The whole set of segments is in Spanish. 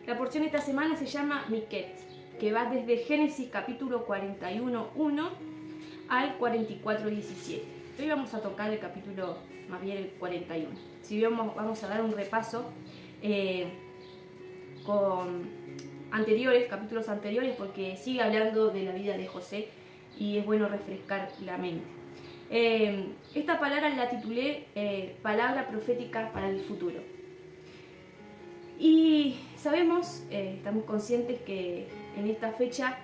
La porción de esta semana se llama Miquet, que va desde Génesis capítulo 41:1 al 44:17. Hoy vamos a tocar el capítulo, más bien el 41. Si bien vamos a dar un repaso con capítulos anteriores, porque sigue hablando de la vida de José y es bueno refrescar la mente. Esta palabra la titulé Palabra profética para el futuro. Y sabemos, estamos conscientes que en esta fecha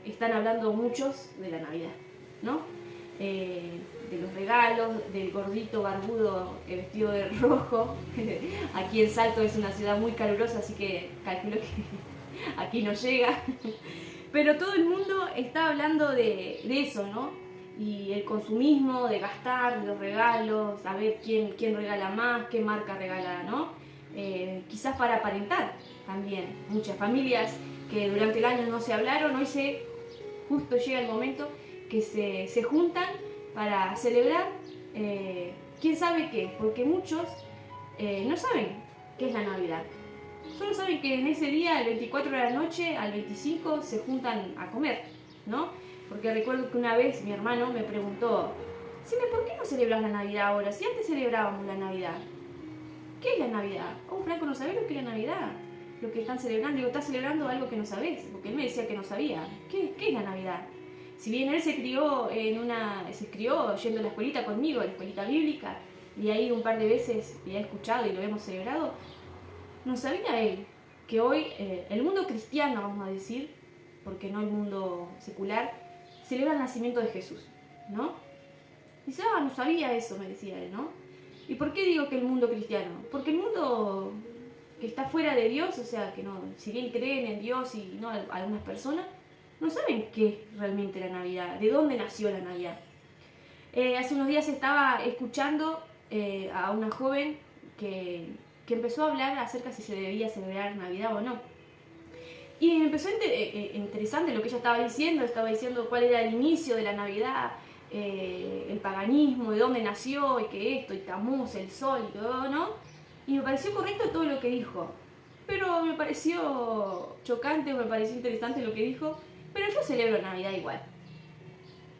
están hablando muchos de la Navidad, ¿no? De los regalos, del gordito barbudo vestido de rojo. Aquí en Salto es una ciudad muy calurosa, así que calculo que aquí no llega. Pero todo el mundo está hablando de eso, ¿no? Y el consumismo, de gastar, de los regalos, a ver quién regala más, qué marca regala, ¿no? Quizás para aparentar también. Muchas familias que durante el año no se hablaron, hoy justo llega el momento que se juntan para celebrar quién sabe qué, porque muchos no saben qué es la Navidad. Solo saben que en ese día, el 24 de la noche al 25, se juntan a comer, ¿no? Porque recuerdo que una vez mi hermano me preguntó, ¿por qué no celebras la Navidad ahora? Si antes celebrábamos la Navidad. ¿Qué es la Navidad? Oh, Franco, ¿no sabés lo que es la Navidad? Lo que están celebrando. Digo, estás celebrando algo que no sabés, porque él me decía que no sabía. ¿Qué es la Navidad? Si bien él se crió yendo a la escuelita conmigo, a la escuelita bíblica, y ahí un par de veces le he escuchado y lo hemos celebrado, no sabía él que hoy el mundo cristiano, vamos a decir, porque no el mundo secular, celebra el nacimiento de Jesús, ¿no? Dice, no sabía eso, me decía él, ¿no? ¿Y por qué digo que el mundo cristiano? Porque el mundo que está fuera de Dios, o sea, que no, si bien creen en Dios y no algunas personas, no saben qué es realmente la Navidad, de dónde nació la Navidad. Hace unos días estaba escuchando a una joven que empezó a hablar acerca de si se debía celebrar Navidad o no. Y me empezó interesante lo que ella estaba diciendo cuál era el inicio de la Navidad, el paganismo, de dónde nació, y que esto, y Tamuz, el sol, y todo, ¿no? Y me pareció correcto todo lo que dijo. Pero me pareció chocante, me pareció interesante lo que dijo, pero yo celebro Navidad igual.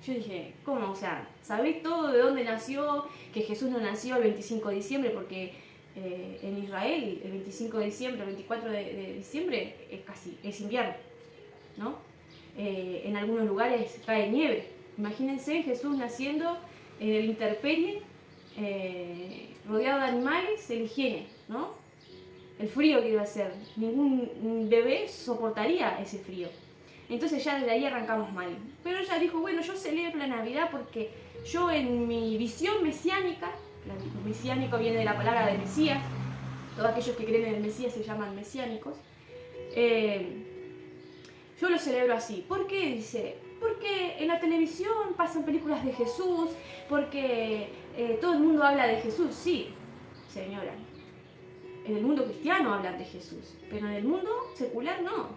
Yo dije, ¿cómo? O sea, ¿sabés todo de dónde nació? Que Jesús no nació el 25 de diciembre, porque en Israel el 25 de diciembre, el 24 de diciembre es invierno, ¿no? En algunos lugares cae nieve. Imagínense Jesús naciendo en el intemperie, rodeado de animales, en higiene, ¿no? El frío que iba a ser. Ningún bebé soportaría ese frío. Entonces ya desde ahí arrancamos mal. Pero ella dijo, bueno, yo celebro la Navidad porque yo en mi visión mesiánica, mesiánico viene de la palabra de Mesías, todos aquellos que creen en el Mesías se llaman mesiánicos, yo lo celebro así. ¿Por qué? Dice, porque en la televisión pasan películas de Jesús, porque todo el mundo habla de Jesús. Sí, señora, en el mundo cristiano hablan de Jesús, pero en el mundo secular no.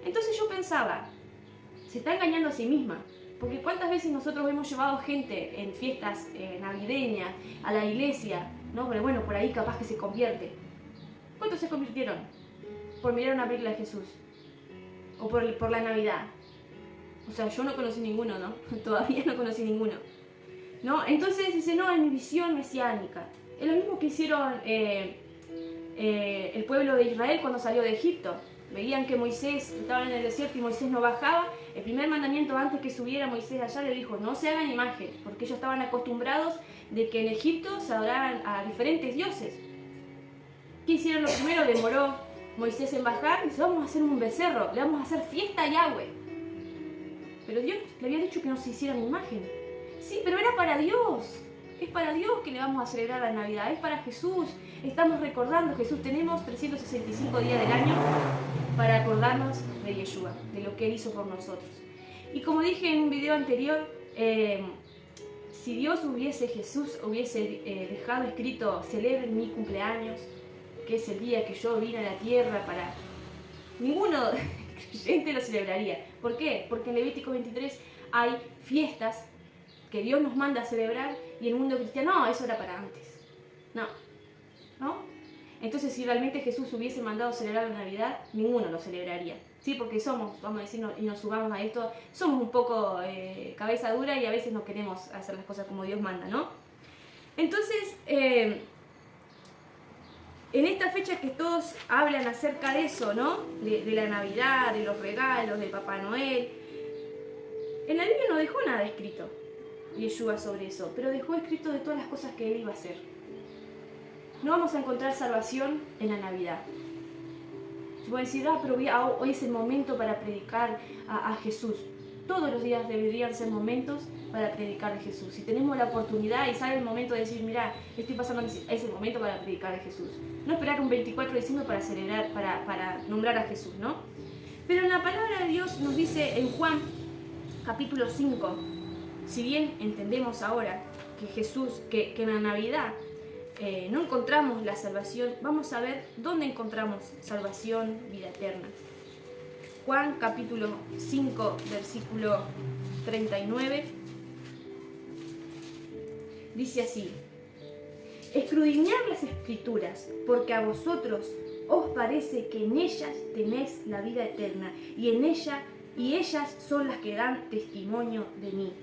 Entonces yo pensaba, se está engañando a sí misma, porque cuántas veces nosotros hemos llevado gente en fiestas navideñas a la iglesia, ¿no? Pero bueno, por ahí capaz que se convierte. ¿Cuántos se convirtieron? Por mirar una película de Jesús, o por la Navidad. O sea, yo no conocí ninguno, ¿no? Todavía no conocí ninguno, ¿no? Entonces dice, no, en mi visión mesiánica. Es lo mismo que hicieron el pueblo de Israel cuando salió de Egipto. Veían que Moisés estaba en el desierto y Moisés no bajaba. El primer mandamiento antes que subiera Moisés allá le dijo, no se hagan imagen, porque ellos estaban acostumbrados de que en Egipto se adoraran a diferentes dioses. ¿Qué hicieron lo primero? Demoró Moisés en bajar y dice, vamos a hacer un becerro, le vamos a hacer fiesta a Yahweh. Pero Dios le había dicho que no se hicieran imagen. Sí, pero era para Dios. Es para Dios que le vamos a celebrar la Navidad, es para Jesús. Estamos recordando a Jesús, tenemos 365 días del año para acordarnos de Yeshua, de lo que Él hizo por nosotros. Y como dije en un video anterior, si Jesús hubiese dejado escrito, celebren mi cumpleaños, que es el día que yo vine a la tierra para... Ninguno creyente lo celebraría. ¿Por qué? Porque en Levítico 23 hay fiestas que Dios nos manda a celebrar y el mundo cristiano, no, eso era para antes. No. Entonces, si realmente Jesús hubiese mandado celebrar la Navidad, ninguno lo celebraría. Sí, porque somos, vamos a decir, y nos subamos a esto, somos un poco cabeza dura y a veces no queremos hacer las cosas como Dios manda, ¿no? Entonces, en esta fecha que todos hablan acerca de eso, ¿no? De la Navidad, de los regalos, del Papá Noel, en la Biblia no dejó nada escrito, Yeshua, sobre eso, pero dejó escrito de todas las cosas que Él iba a hacer. No vamos a encontrar salvación en la Navidad. Voy a decir, pero hoy es el momento para predicar a Jesús. Todos los días deberían ser momentos para predicar de Jesús. Si tenemos la oportunidad y sale el momento de decir, mira, estoy pasando, es el momento para predicar de Jesús. No esperar un 24 de diciembre para celebrar, para nombrar a Jesús, ¿no? Pero en la palabra de Dios nos dice en Juan, capítulo 5, si bien entendemos ahora que Jesús, que en la Navidad no encontramos la salvación, vamos a ver dónde encontramos salvación, vida eterna. Juan capítulo 5, versículo 39, dice así: escudriñad las Escrituras, porque a vosotros os parece que en ellas tenéis la vida eterna, y ellas son las que dan testimonio de mí.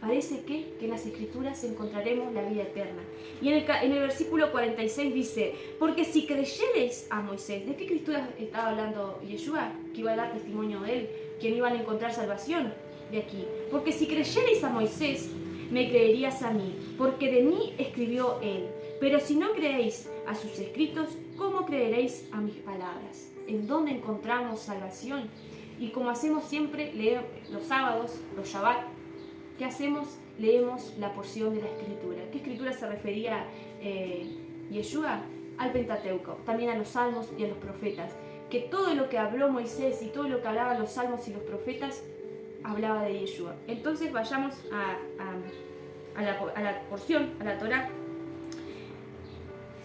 Parece que en las Escrituras encontraremos la vida eterna. Y en el versículo 46 dice, porque si creyereis a Moisés, ¿de qué Escrituras estaba hablando Yeshua? Que iba a dar testimonio de él, que no iban a encontrar salvación de aquí. Porque si creyereis a Moisés, me creerías a mí, porque de mí escribió él. Pero si no creéis a sus escritos, ¿cómo creeréis a mis palabras? ¿En dónde encontramos salvación? Y como hacemos siempre, leemos los sábados, los Shabbat, ¿qué hacemos? Leemos la porción de la Escritura. ¿Qué Escritura se refería Yeshua? Al Pentateuco, también a los Salmos y a los profetas. Que todo lo que habló Moisés y todo lo que hablaban los Salmos y los profetas, hablaba de Yeshua. Entonces vayamos a la porción, a la Torá.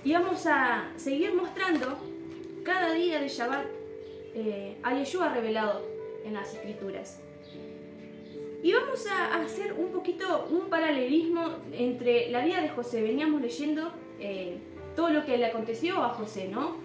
Y vamos a seguir mostrando cada día de Shabbat a Yeshua revelado en las Escrituras. Y vamos a hacer un poquito un paralelismo entre la vida de José. Veníamos leyendo todo lo que le aconteció a José, ¿no?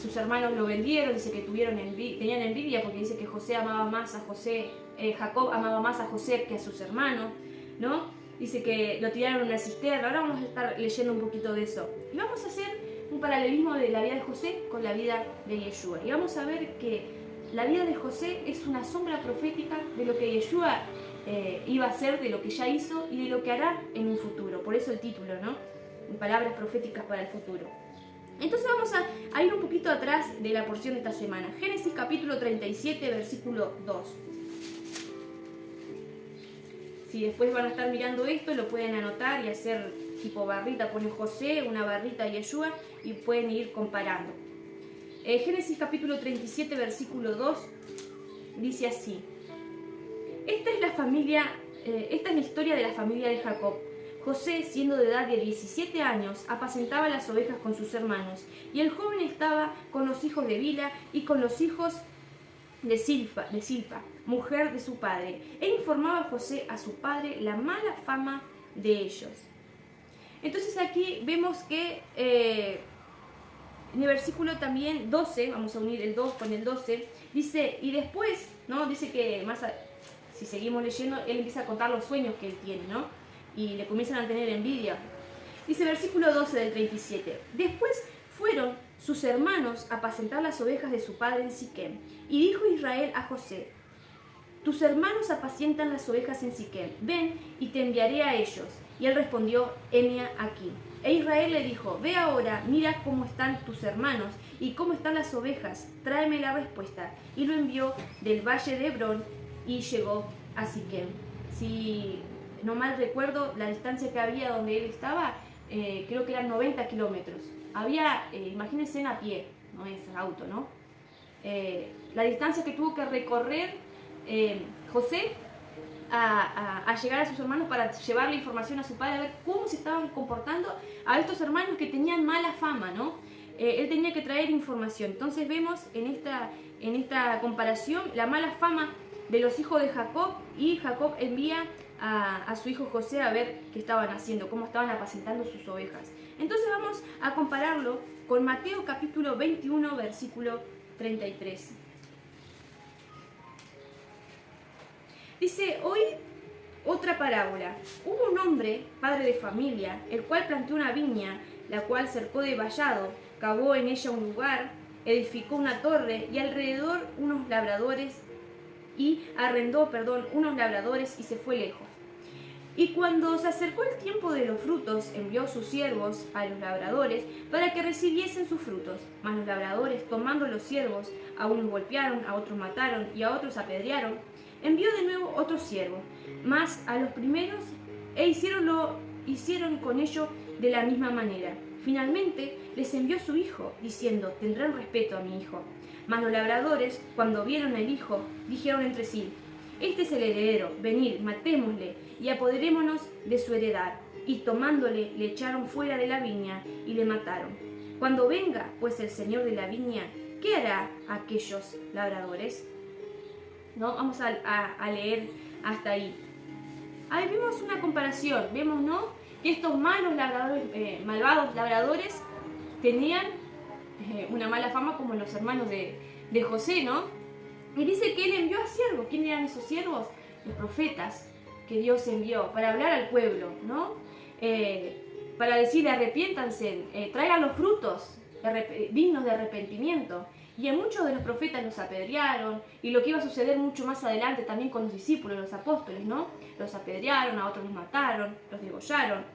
Sus hermanos lo vendieron, dice que tenían envidia porque dice que José amaba más a José, Jacob amaba más a José que a sus hermanos, ¿no? Dice que lo tiraron en una cisterna. Ahora vamos a estar leyendo un poquito de eso. Y vamos a hacer un paralelismo de la vida de José con la vida de Yeshua. Y vamos a ver que la vida de José es una sombra profética de lo que Yeshua iba a hacer, de lo que ya hizo y de lo que hará en un futuro. Por eso el título, ¿no? Palabras proféticas para el futuro. Entonces vamos a ir un poquito atrás de la porción de esta semana. Génesis capítulo 37, versículo 2. Si después van a estar mirando esto, lo pueden anotar y hacer tipo barrita, ponen José, una barrita Yeshua y pueden ir comparando. Génesis capítulo 37, versículo 2, dice así: esta es la historia de la familia de Jacob. José, siendo de edad de 17 años, apacentaba las ovejas con sus hermanos, y el joven estaba con los hijos de Bila y con los hijos de Silpa, mujer de su padre, e informaba José a su padre la mala fama de ellos. Entonces aquí vemos que en el versículo también 12, vamos a unir el 2 con el 12, dice, y después, ¿no? Dice que si seguimos leyendo, él empieza a contar los sueños que él tiene, ¿no? Y le comienzan a tener envidia. Dice versículo 12 del 37, después fueron sus hermanos a apacentar las ovejas de su padre en Siquem, y dijo Israel a José, tus hermanos apacientan las ovejas en Siquem, ven y te enviaré a ellos. Y él respondió, heme aquí. E Israel le dijo, ve ahora, mira cómo están tus hermanos y cómo están las ovejas, tráeme la respuesta. Y lo envió del valle de Hebrón y llegó a Siquem. Si no mal recuerdo, la distancia que había donde él estaba, creo que eran 90 kilómetros. Había, imagínense a pie, no es auto, ¿no? La distancia que tuvo que recorrer José a llegar a sus hermanos para llevarle información a su padre, a ver cómo se estaban comportando a estos hermanos que tenían mala fama, ¿no? Él tenía que traer información. Entonces vemos en esta comparación la mala fama de los hijos de Jacob, y Jacob envía a su hijo José a ver qué estaban haciendo, cómo estaban apacentando sus ovejas. Entonces vamos a compararlo con Mateo capítulo 21, versículo 33. Dice, hoy otra parábola. Hubo un hombre, padre de familia, el cual plantó una viña, la cual cercó de vallado, cavó en ella un lugar, edificó una torre y alrededor unos labradores, unos labradores y se fue lejos. Y cuando se acercó el tiempo de los frutos, envió sus siervos a los labradores para que recibiesen sus frutos. Mas los labradores, tomando los siervos, a unos golpearon, a otros mataron y a otros apedrearon. Envió de nuevo otro siervo, mas a los primeros hicieron con ellos de la misma manera. Finalmente les envió su hijo, diciendo, tendrán respeto a mi hijo. Mas los labradores, cuando vieron al hijo, dijeron entre sí, este es el heredero, venid, matémosle y apoderémonos de su heredad. Y tomándole, le echaron fuera de la viña y le mataron. Cuando venga, pues, el señor de la viña, ¿qué hará a aquellos labradores? ¿No? Vamos a leer hasta ahí. Ahí vemos una comparación, vemos, ¿no?, que estos malvados labradores tenían una mala fama como los hermanos de José, ¿no? Y dice que él envió a siervos. ¿Quién eran esos siervos? Los profetas que Dios envió para hablar al pueblo, ¿no? Para decirle arrepiéntanse, traigan los frutos dignos de arrepentimiento. Y a muchos de los profetas los apedrearon, y lo que iba a suceder mucho más adelante también con los discípulos, los apóstoles, ¿no? Los apedrearon, a otros los mataron, los degollaron.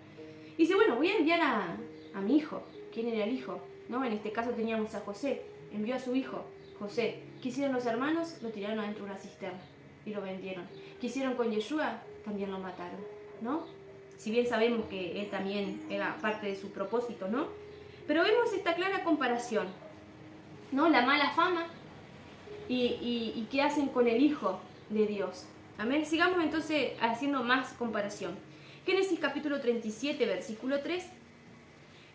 Y dice, bueno, voy a enviar a mi hijo. ¿Quién era el hijo? ¿No? En este caso teníamos a José. Envió a su hijo, José. ¿Qué hicieron los hermanos? Lo tiraron adentro de una cisterna y lo vendieron. ¿Qué hicieron con Yeshua? También lo mataron, ¿no? Si bien sabemos que él también era parte de su propósito, ¿no? Pero vemos esta clara comparación, ¿no? La mala fama y qué hacen con el Hijo de Dios. Amén. Sigamos entonces haciendo más comparación. Génesis capítulo 37, versículo 3,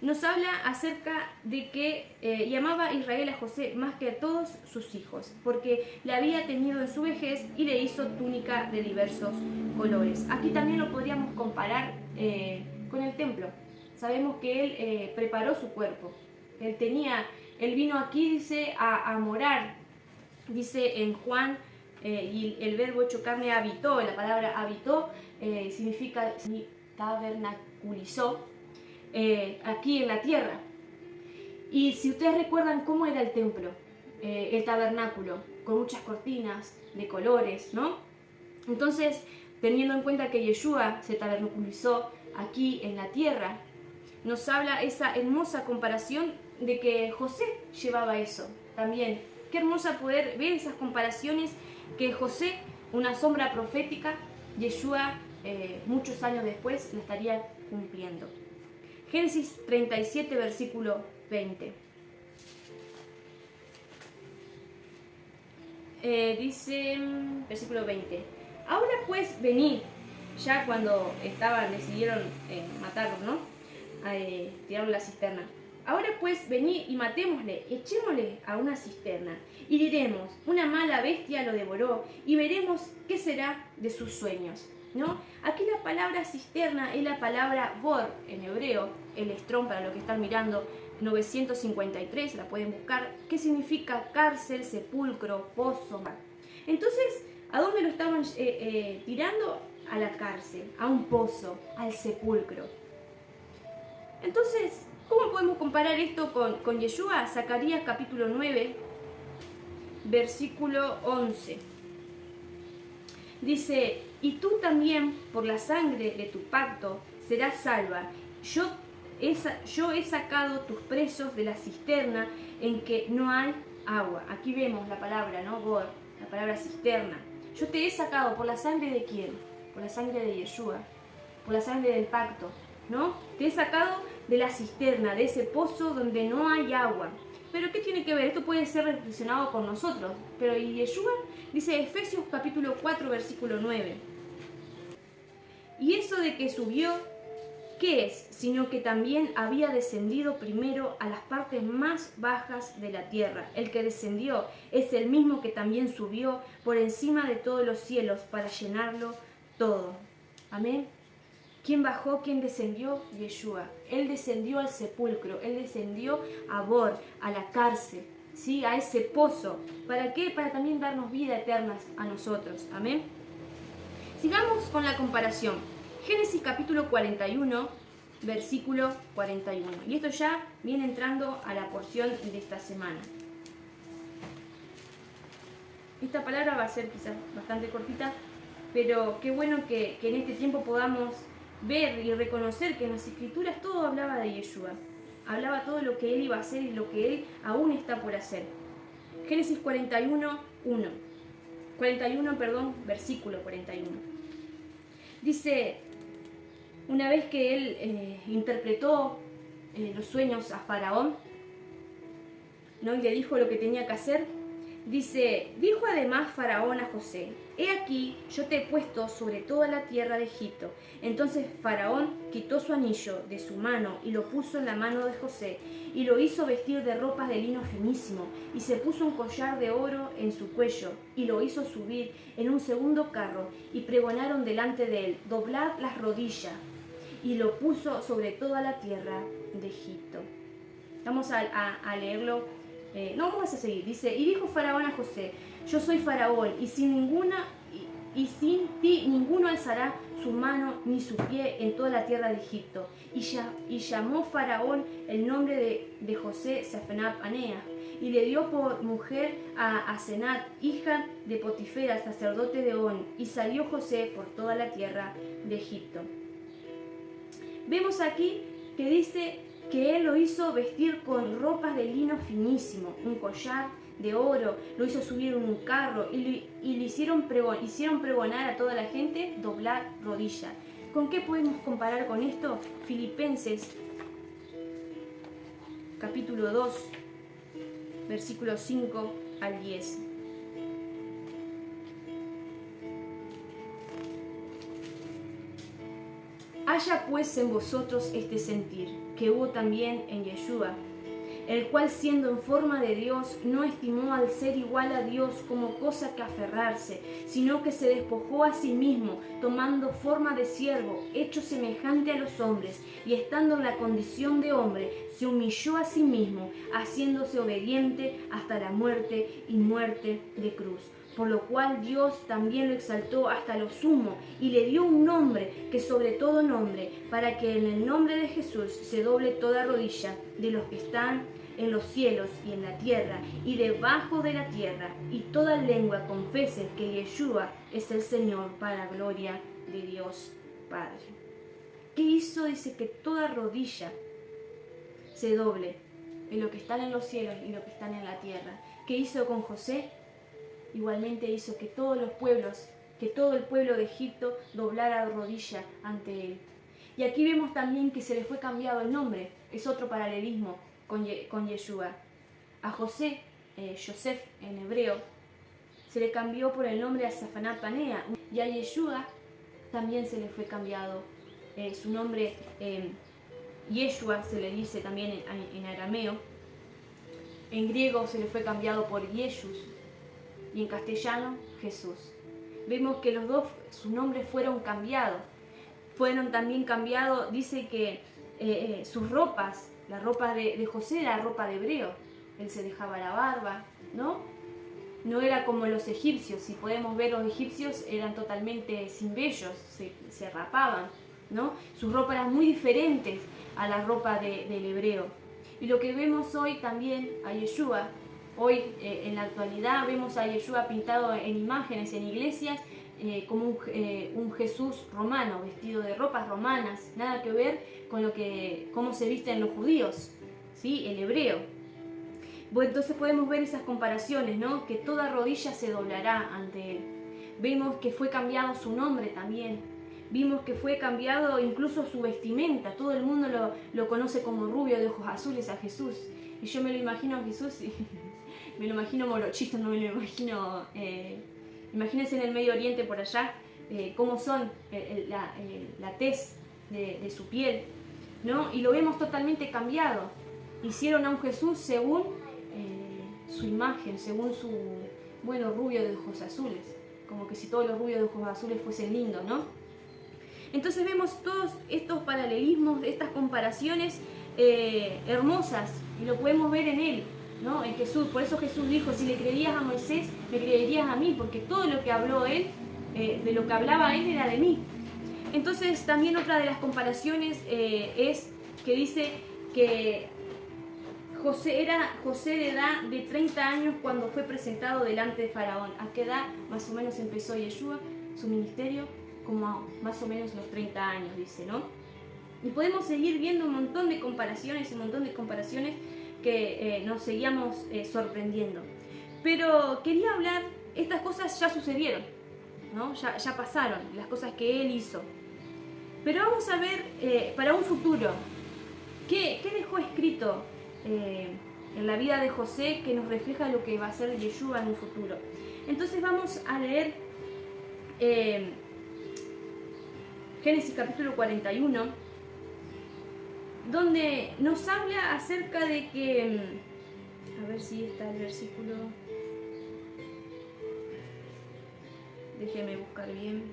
nos habla acerca de que llamaba a Israel a José más que a todos sus hijos, porque le había tenido en su vejez y le hizo túnica de diversos colores. Aquí también lo podríamos comparar con el templo. Sabemos que él preparó su cuerpo. Él vino aquí, dice, a morar. Dice en Juan, y el verbo hecho carne habitó. La palabra habitó significa tabernaculizó aquí en la tierra. Y si ustedes recuerdan cómo era el templo, el tabernáculo, con muchas cortinas de colores, ¿no? Entonces, teniendo en cuenta que Yeshua se tabernaculizó aquí en la tierra, nos habla esa hermosa comparación de que José llevaba eso también. Qué hermosa poder ver esas comparaciones, que José, una sombra profética, Yeshua muchos años después la estaría cumpliendo. Génesis 37, versículo 20. Dice, versículo 20. Ahora pues venid, ya cuando decidieron matarlo, ¿no? Tiraron la cisterna. Ahora pues venid y matémosle, echémosle a una cisterna, y diremos, una mala bestia lo devoró, y veremos qué será de sus sueños, ¿no? Aquí la palabra cisterna es la palabra bor en hebreo, el Strong, para los que están mirando, 953, la pueden buscar, que significa cárcel, sepulcro, pozo, mar. Entonces, ¿a dónde lo estaban tirando? A la cárcel, a un pozo, al sepulcro. Entonces, ¿cómo podemos comparar esto con Yeshua? Zacarías capítulo 9, versículo 11. Dice, y tú también, por la sangre de tu pacto, serás salva. Yo he sacado tus presos de la cisterna en que no hay agua. Aquí vemos la palabra, ¿no? Bor, la palabra cisterna. Yo te he sacado, ¿por la sangre de quién? Por la sangre de Yeshua, por la sangre del pacto, ¿no? Te he sacado de la cisterna, de ese pozo donde no hay agua. Pero ¿qué tiene que ver? Esto puede ser relacionado con nosotros. Pero ¿y Yeshua? Dice Efesios capítulo 4, versículo 9. Y eso de que subió, ¿qué es? Sino que también había descendido primero a las partes más bajas de la tierra. El que descendió es el mismo que también subió por encima de todos los cielos para llenarlo todo. Amén. ¿Quién bajó? ¿Quién descendió? Yeshua. Él descendió al sepulcro, Él descendió a Bor, a la cárcel, ¿sí? A ese pozo. ¿Para qué? Para también darnos vida eterna a nosotros. Amén. Sigamos con la comparación. Génesis capítulo 41, versículo 41. Y esto ya viene entrando a la porción de esta semana. Esta palabra va a ser quizás bastante cortita, pero qué bueno que en este tiempo podamos ver y reconocer que en las Escrituras todo hablaba de Yeshua. Hablaba todo lo que Él iba a hacer y lo que Él aún está por hacer. Génesis 41, versículo 41. Dice, una vez que Él interpretó los sueños a Faraón, ¿no? Y le dijo lo que tenía que hacer, dice, dijo además Faraón a José, he aquí, yo te he puesto sobre toda la tierra de Egipto. Entonces Faraón quitó su anillo de su mano y lo puso en la mano de José, y lo hizo vestir de ropas de lino finísimo, y se puso un collar de oro en su cuello, y lo hizo subir en un segundo carro, y pregonaron delante de él, doblad las rodillas, y lo puso sobre toda la tierra de Egipto. Vamos a leerlo. No, vamos a seguir. Dice, y dijo Faraón a José, yo soy Faraón, y sin ti ninguno alzará su mano ni su pie en toda la tierra de Egipto. Y llamó Faraón el nombre de José Safenat Panea, y le dio por mujer a Asenat, hija de Potifera, sacerdote de On, y salió José por toda la tierra de Egipto. Vemos aquí que dice que él lo hizo vestir con ropas de lino finísimo, un collar de oro, lo hizo subir en un carro y le hicieron pregonar a toda la gente, doblar rodilla. ¿Con qué podemos comparar con esto? Filipenses capítulo 2, versículos 5 al 10. Haya pues en vosotros este sentir, que hubo también en Yeshua, el cual siendo en forma de Dios, no estimó al ser igual a Dios como cosa que aferrarse, sino que se despojó a sí mismo, tomando forma de siervo, hecho semejante a los hombres, y estando en la condición de hombre, se humilló a sí mismo, haciéndose obediente hasta la muerte y muerte de cruz. Por lo cual Dios también lo exaltó hasta lo sumo y le dio un nombre que sobre todo nombre, para que en el nombre de Jesús se doble toda rodilla de los que están en los cielos y en la tierra y debajo de la tierra, y toda lengua confese que Yeshua es el Señor, para gloria de Dios Padre. ¿Qué hizo? Dice que toda rodilla se doble en lo que están en los cielos y lo que están en la tierra. ¿Qué hizo con José? Igualmente hizo que todos los pueblos, que todo el pueblo de Egipto doblara rodilla ante él. Y aquí vemos también que se le fue cambiado el nombre. Es otro paralelismo con Yeshua. A José, Yosef en hebreo, se le cambió por el nombre a Safenat Panea. Y a Yeshua también se le fue cambiado su nombre. Yeshua se le dice también en arameo. En griego se le fue cambiado por Yeshus. Y en castellano, Jesús. Vemos que los dos, sus nombres fueron cambiados. Fueron también cambiados, dice que sus ropas, la ropa de José era ropa de hebreo. Él se dejaba la barba, ¿no? No era como los egipcios. Si podemos ver, los egipcios eran totalmente sin vellos, se rapaban, ¿no? Sus ropas eran muy diferentes a la ropa del hebreo. Y lo que vemos hoy también a Yeshua, hoy en la actualidad vemos a Yeshua pintado en imágenes, en iglesias, como un Jesús romano, vestido de ropas romanas, nada que ver con cómo se visten los judíos, ¿sí? El hebreo. Bueno, entonces podemos ver esas comparaciones, ¿no? Que toda rodilla se doblará ante él. Vemos que fue cambiado su nombre también. Vimos que fue cambiado incluso su vestimenta. Todo el mundo lo conoce como rubio de ojos azules a Jesús. Y yo me lo imagino a Jesús y me lo imagino morochito, no me lo imagino... imagínense en el Medio Oriente por allá, cómo son la tez de su piel, ¿no? Y lo vemos totalmente cambiado. Hicieron a un Jesús según su imagen, según su, rubio de ojos azules. Como que si todos los rubios de ojos azules fuesen lindos, ¿no? Entonces vemos todos estos paralelismos, estas comparaciones hermosas, y lo podemos ver en él, ¿no? En Jesús. Por eso Jesús dijo, si le creías a Moisés, me creerías a mí, porque todo lo que habló él, de lo que hablaba él, era de mí. Entonces también otra de las comparaciones es que dice que José de edad de 30 años cuando fue presentado delante de Faraón. ¿A qué edad más o menos empezó Yeshua su ministerio? Como a más o menos los 30 años, dice, ¿no? Y podemos seguir viendo un montón de comparaciones que nos seguíamos sorprendiendo. Pero quería hablar, estas cosas ya sucedieron, ¿no? Ya pasaron, las cosas que él hizo. Pero vamos a ver para un futuro, ¿qué dejó escrito en la vida de José que nos refleja lo que va a ser Yeshua en un futuro? Entonces vamos a leer Génesis capítulo 41, donde nos habla acerca de que, a ver si está el versículo, déjeme buscar bien.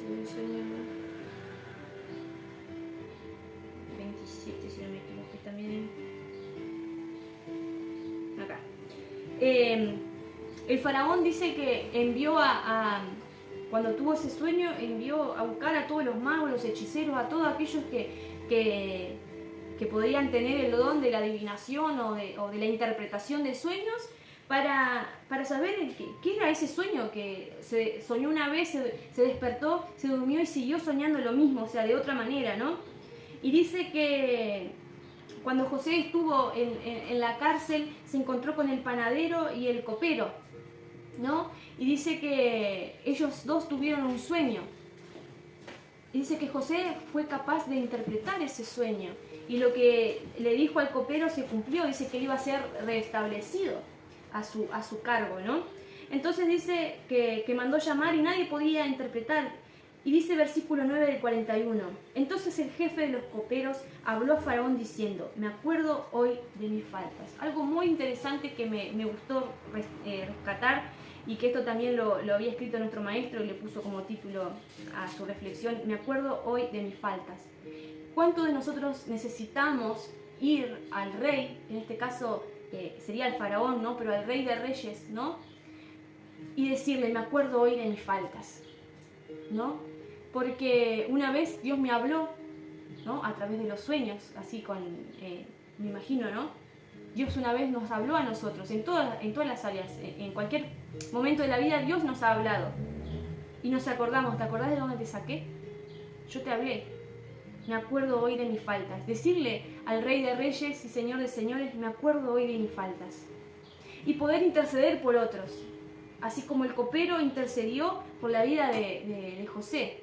El sueño 27, si no me equivoco, también acá. El faraón dice que envió cuando tuvo ese sueño, envió a buscar a todos los magos, los hechiceros, a todos aquellos que podrían tener el don de la adivinación o de la interpretación de sueños, para saber qué era ese sueño, que se soñó una vez, se despertó, se durmió y siguió soñando lo mismo, o sea, de otra manera, ¿no? Y dice que cuando José estuvo en la cárcel, se encontró con el panadero y el copero, ¿no? Y dice que ellos dos tuvieron un sueño. Y dice que José fue capaz de interpretar ese sueño. Y lo que le dijo al copero se cumplió. Dice que él iba a ser restablecido a su cargo, ¿no? Entonces dice que mandó llamar y nadie podía interpretar. Y dice versículo 9 del 41. Entonces el jefe de los coperos habló a Faraón diciendo, me acuerdo hoy de mis faltas. Algo muy interesante que me gustó rescatar, y que esto también lo había escrito nuestro maestro y le puso como título a su reflexión, me acuerdo hoy de mis faltas. ¿Cuánto de nosotros necesitamos ir al rey, en este caso sería el faraón, ¿no? Pero al rey de reyes, ¿no? Y decirle, me acuerdo hoy de mis faltas, ¿no? Porque una vez Dios me habló, ¿no? A través de los sueños, así me imagino, ¿no? Dios una vez nos habló a nosotros, en todas las áreas, en cualquier momento de la vida Dios nos ha hablado. Y nos acordamos, ¿te acordás de dónde te saqué? Yo te hablé. Me acuerdo hoy de mis faltas. Decirle al Rey de Reyes y Señor de Señores, me acuerdo hoy de mis faltas. Y poder interceder por otros, así como el copero intercedió por la vida de José,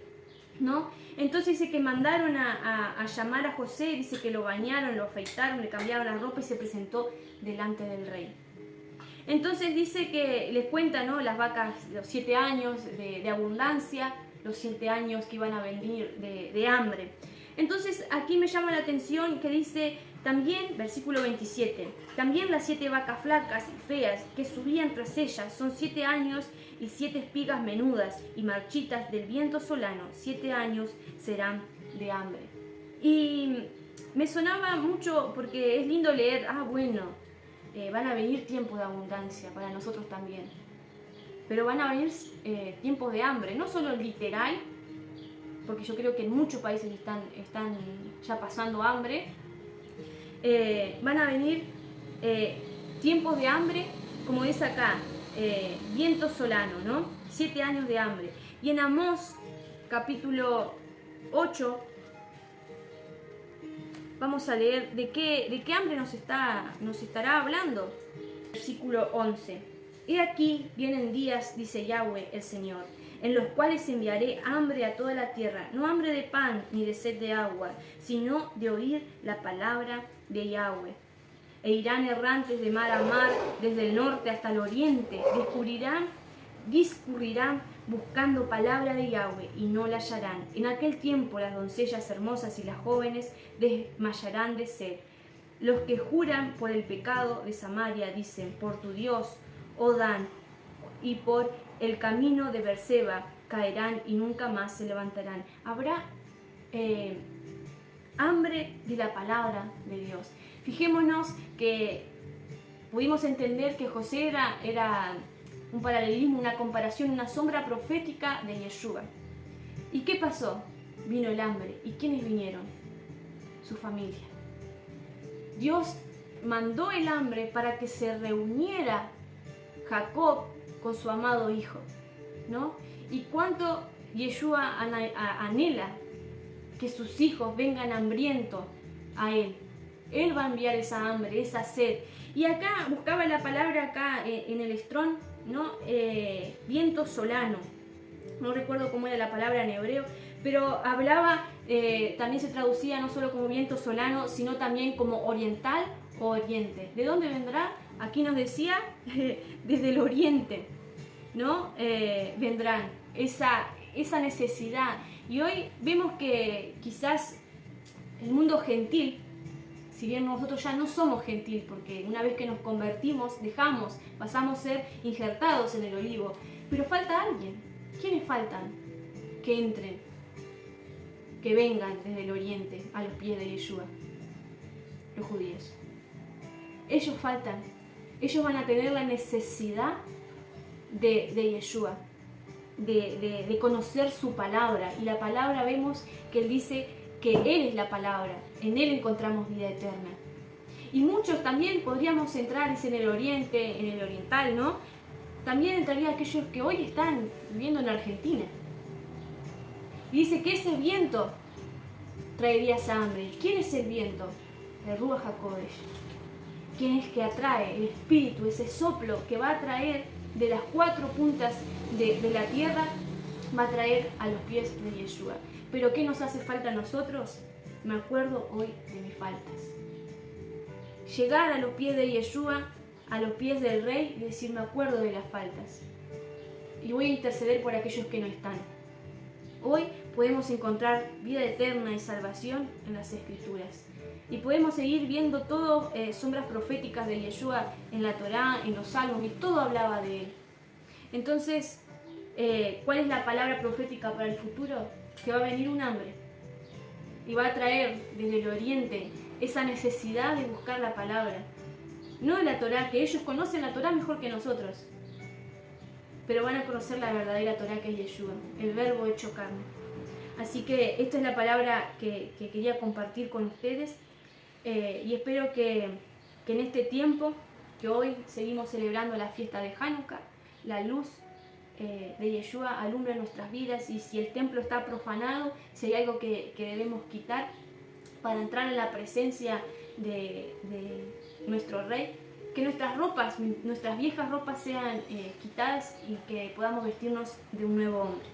¿no? Entonces dice que mandaron a llamar a José, dice que lo bañaron, lo afeitaron, le cambiaron la ropa y se presentó delante del rey. Entonces dice que les cuenta, ¿no? Las vacas, los 7 años de abundancia, los 7 años que iban a venir de hambre. Entonces aquí me llama la atención que dice también, versículo 27, también las 7 vacas flacas y feas que subían tras ellas son 7 años y 7 espigas menudas y marchitas del viento solano, 7 años serán de hambre. Y me sonaba mucho porque es lindo leer, van a venir tiempos de abundancia para nosotros también, pero van a venir tiempos de hambre, no solo literal, porque yo creo que en muchos países están ya pasando hambre. Van a venir tiempos de hambre, como dice acá, viento solano, ¿no? 7 años de hambre. Y en Amós, capítulo 8, vamos a leer de qué hambre nos estará hablando. Versículo 11. He aquí vienen días, dice Yahweh el Señor, en los cuales enviaré hambre a toda la tierra, no hambre de pan ni de sed de agua, sino de oír la palabra de Yahweh. E irán errantes de mar a mar, desde el norte hasta el oriente, discurrirán buscando palabra de Yahweh y no la hallarán. En aquel tiempo las doncellas hermosas y las jóvenes desmayarán de sed. Los que juran por el pecado de Samaria dicen, por tu Dios, oh Dan, y por el camino de Berseba, caerán y nunca más se levantarán. Habrá hambre de la palabra de Dios. Fijémonos que pudimos entender que José era un paralelismo, una comparación, una sombra profética de Yeshua. ¿Y qué pasó? Vino el hambre. ¿Y quiénes vinieron? Su familia. Dios mandó el hambre para que se reuniera Jacob con su amado hijo, ¿no? Y cuánto Yeshua anhela que sus hijos vengan hambrientos a él. Él va a enviar esa hambre, esa sed. Y acá buscaba la palabra acá en el Strong, ¿no? Viento solano. No recuerdo cómo era la palabra en hebreo, pero hablaba, también se traducía no solo como viento solano, sino también como oriental o oriente. ¿De dónde vendrá? Aquí nos decía, desde el oriente, ¿no? Vendrán esa necesidad. Y hoy vemos que quizás el mundo gentil, si bien nosotros ya no somos gentil, porque una vez que nos convertimos, pasamos a ser injertados en el olivo, pero falta alguien. ¿Quiénes faltan? Que entren, que vengan desde el oriente a los pies de Yeshua. Los judíos. Ellos faltan. Ellos van a tener la necesidad de Yeshua, de conocer su palabra. Y la palabra, vemos que Él dice que Él es la palabra. En Él encontramos vida eterna. Y muchos también podríamos entrar en el oriente, en el oriental, ¿no? También entraría aquellos que hoy están viviendo en Argentina. Y dice que ese viento traería esa hambre. ¿Quién es el viento? El Ruach HaKodesh. ¿Quién es que atrae? El espíritu, ese soplo que va a traer de las cuatro puntas de la tierra, va a traer a los pies de Yeshua. ¿Pero qué nos hace falta a nosotros? Me acuerdo hoy de mis faltas. Llegar a los pies de Yeshua, a los pies del Rey, y decir, me acuerdo de las faltas. Y voy a interceder por aquellos que no están. Hoy podemos encontrar vida eterna y salvación en las Escrituras. Y podemos seguir viendo todo sombras proféticas de Yeshua en la Torá, en los Salmos, y todo hablaba de él. Entonces, ¿cuál es la palabra profética para el futuro? Que va a venir un hambre. Y va a traer desde el oriente esa necesidad de buscar la palabra. No de la Torá, que ellos conocen la Torá mejor que nosotros. Pero van a conocer la verdadera Torá, que es Yeshua, el verbo hecho carne. Así que esta es la palabra que quería compartir con ustedes. Y espero que en este tiempo, que hoy seguimos celebrando la fiesta de Hanukkah, la luz de Yeshua alumbre nuestras vidas, y si el templo está profanado, si hay algo que debemos quitar para entrar en la presencia de nuestro Rey, que nuestras ropas, nuestras viejas ropas sean quitadas y que podamos vestirnos de un nuevo hombre.